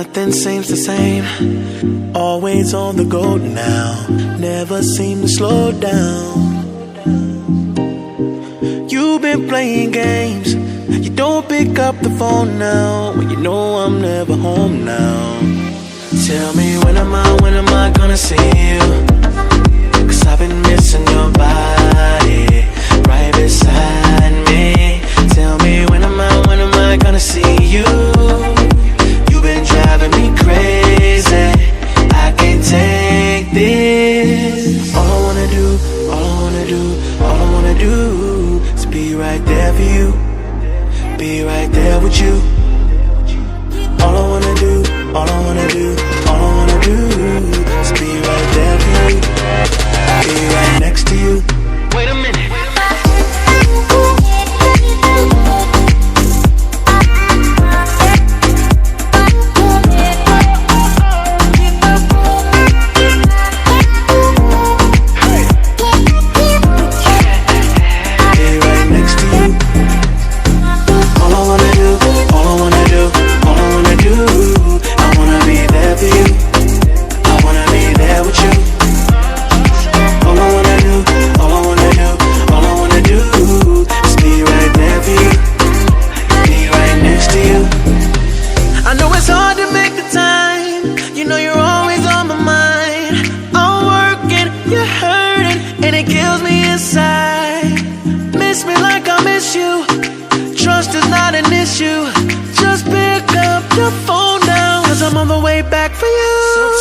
Nothing seems the same, always on the go now, never seem to slow down. You've been playing games, you don't pick up the phone now, when you know I'm never home now. Tell me when am I gonna see you? 'Cause I've been missing your body, right beside me. Tell me when am I gonna see you? You've been driving me crazy, I can't take this. All I wanna do is be right there for you, be right there with you. All I wanna do is be right there for you, be right next to you. Wait a minute.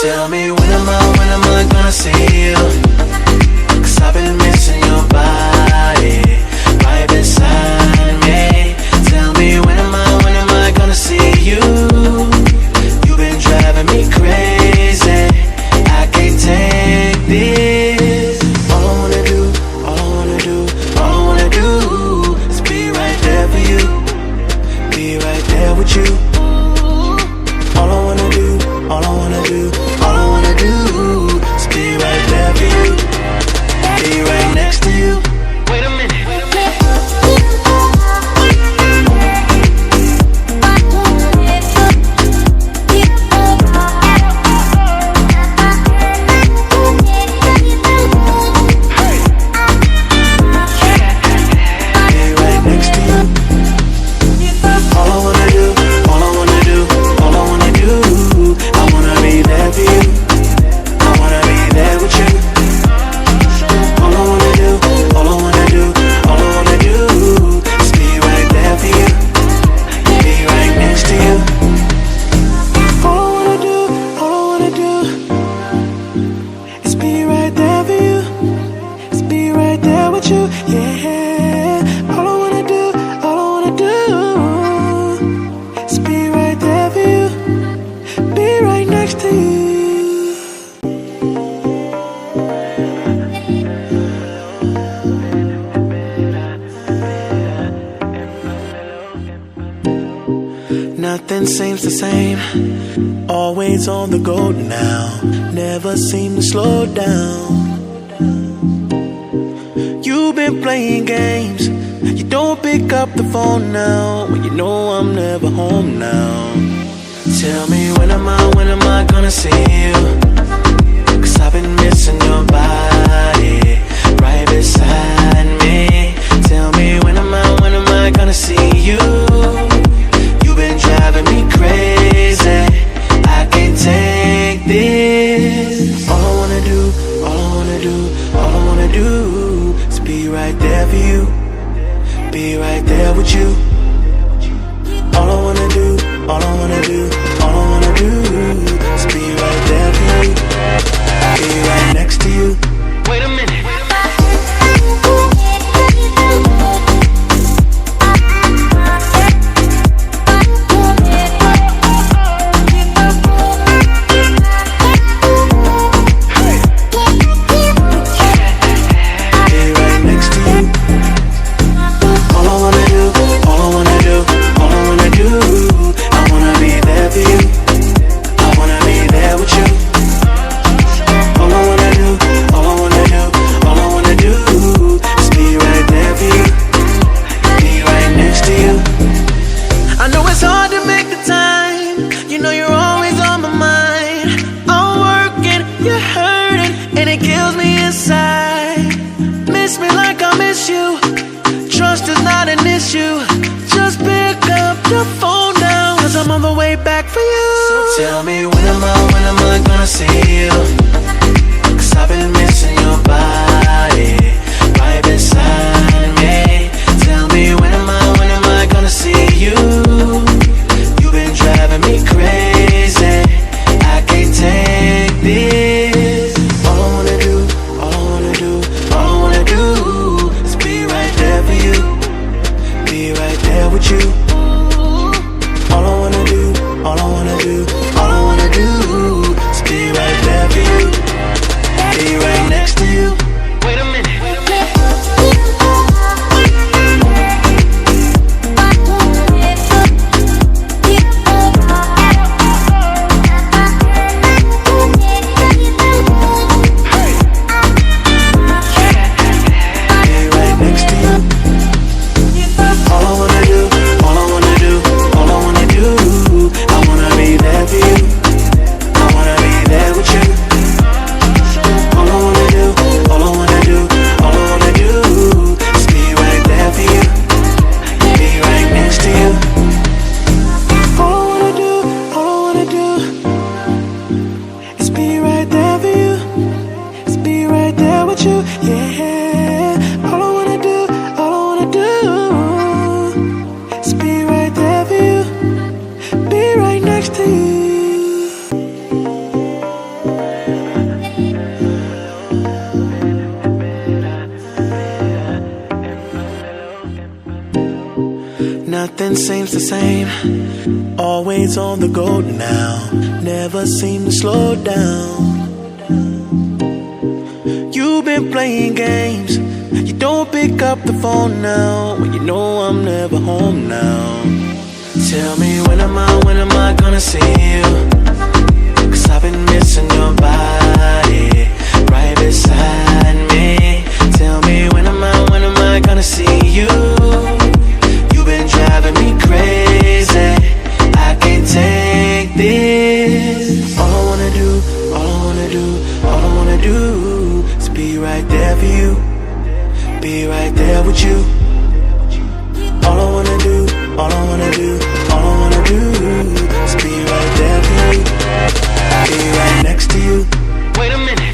Tell me when am I gonna see you? 'Cause I've been missing your body, right beside me. Tell me when am I gonna see you? You've been driving me crazy, I can't take this. All I wanna do is be right there for you, be right there with you. All I wanna do is be right there for you, be right next to you. Wait a minute. Nothing seems the same, always on the go now, never seem to slow down. You've been playing games, you don't pick up the phone now, when you know I'm never home now. Tell me when am I gonna see you? 'Cause I've been missing your body, right beside me. Tell me when am I gonna see you? Driving me crazy, I can't take this. All I wanna do is be right there for you, be right there with you. All I wanna do is be right there for you, be right next to you. Wait a minute. I wanna be there for you. hurting and it kills me inside. Miss me like I miss you. Trust is not an issue. Just pick up the phone now, 'cause I'm on the way back for you. So tell me when am I gonna see you? 'Cause I've been missing your body right beside me. Tell me when am I gonna see you? You've been driving me crazy. I can't take this. All I wanna do is be right there for you. Be right there with you. All I wanna do is be right there for you. Be right next to you. Wait a minute. Nothing seems the same. Always on the go now. Never seem to slow down. You've been playing games. You don't pick up the phone now when you know I'm never home now. Tell me when am I gonna see you? 'Cause I've been missing your body right beside me. Tell me when am I gonna see you? You've been driving me crazy. I can't take this. All I wanna do is be right there for you. Be right there with you. All I wanna do is be right there for you. Be right next to you. Wait a minute.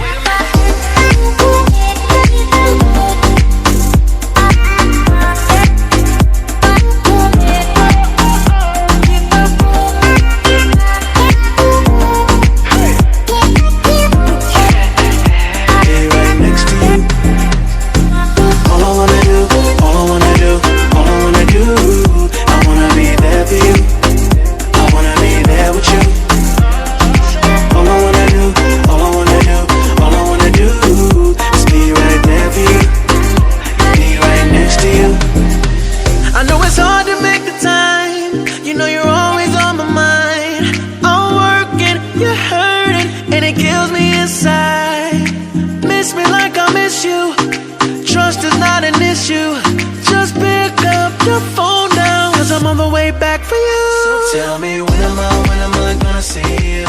Miss me like I miss you. Trust is not an issue. Just pick up the phone now, 'cause I'm on the way back for you. So tell me when am I gonna see you?